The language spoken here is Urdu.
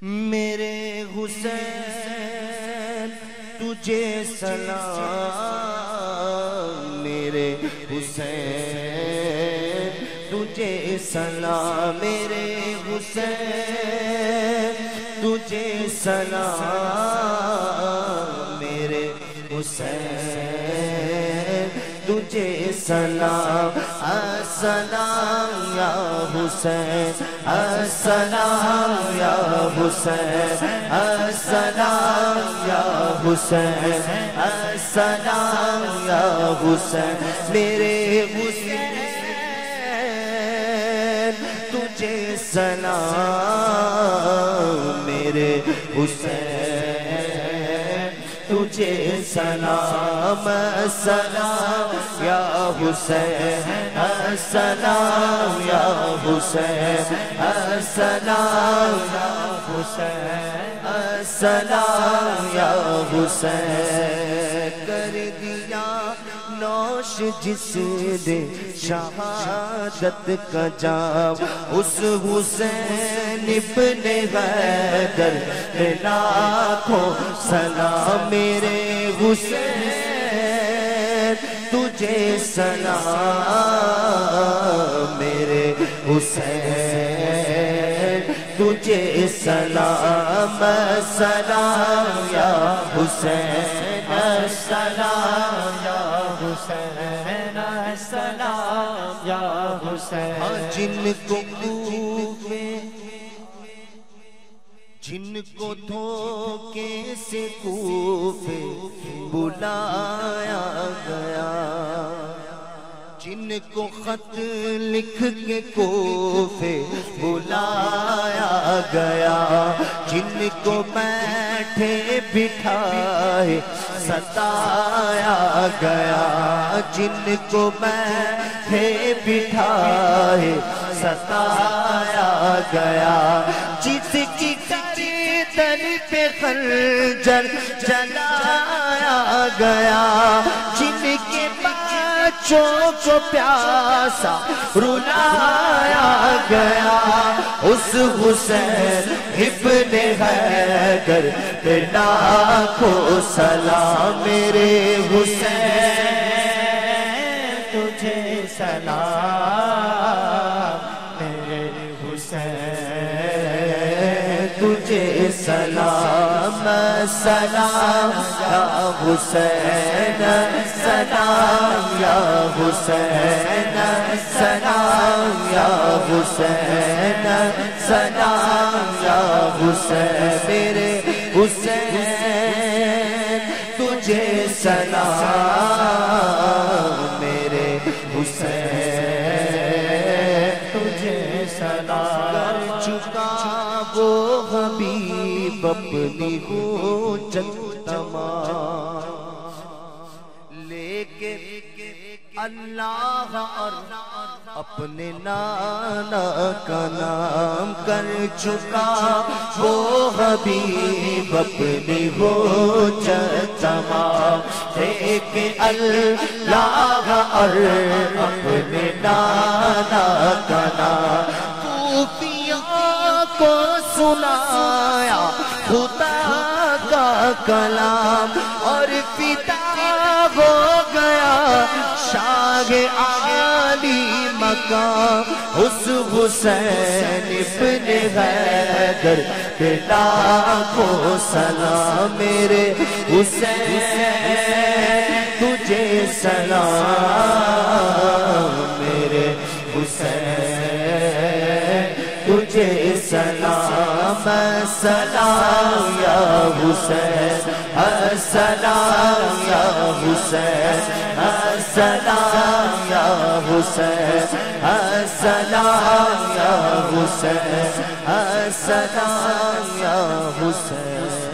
میرے حسین تجھے سلام، میرے حسین تجھے سلام، میرے حسین تجھے سلام، میرے حسین تجھے سلام، السلام یا حسین، السلام یا حسین، السلام یا حسین، السلام یا حسین، میرے حسین تجھے سلام، میرے حسین تجھے سلام، السلام یا حسین، السلام یا حسین، السلام یا حسین، السلام یا حسین، کر دیا نوش جس نے شہادت کا جام، اس حسین ابن حیدر لاکھوں سلام، میرے حسین تجھے سلام، میرے حسین تجھے سلام، السلام یا حسین، السلام یا حسین، السلام یا حسین، جن کو دھوکے سے کوفے بلایا گیا، جن کو خط لکھ کے کوفے بلایا گیا، جن کو بیٹھے بٹھائے ستایا گیا، جن کو بیٹھے بٹھائے ستایا گیا، جس کی گردن پہ خنجر چلایا گیا، جن کے بچوں کو پیاسا رلایا گیا، اس حسین ابن حیدر پہ لاکھوں سلام، میرے حسین تجھے سلام، میرے حسین تجھے سلام، سلام یا حسین، سلام یا حسین، سلام یا حسین، سلام یا حسین، میرے حسین تجھے سلام، میرے حسین تجھے سلام، کر چکا وہ حبیب اپنی حجت تمام، لے کے اللہ اور اپنے نانا کا نام، کر چکا وہ حبیب اپنی حجت تمام، لے کے اللہ اور اپنے نانا کا نام، کو سنایا خدا کا کلام، اور فدا ہو گیا شاہ عالی مقام، اس حسین ابن حیدر پہ لاکھوں سلام، میرے حسین تجھے سلام، میرے حسین تجھے سلام، السلام یا حسین، السلام یا حسین، السلام یا حسین، السلام یا حسین، السلام یا حسین۔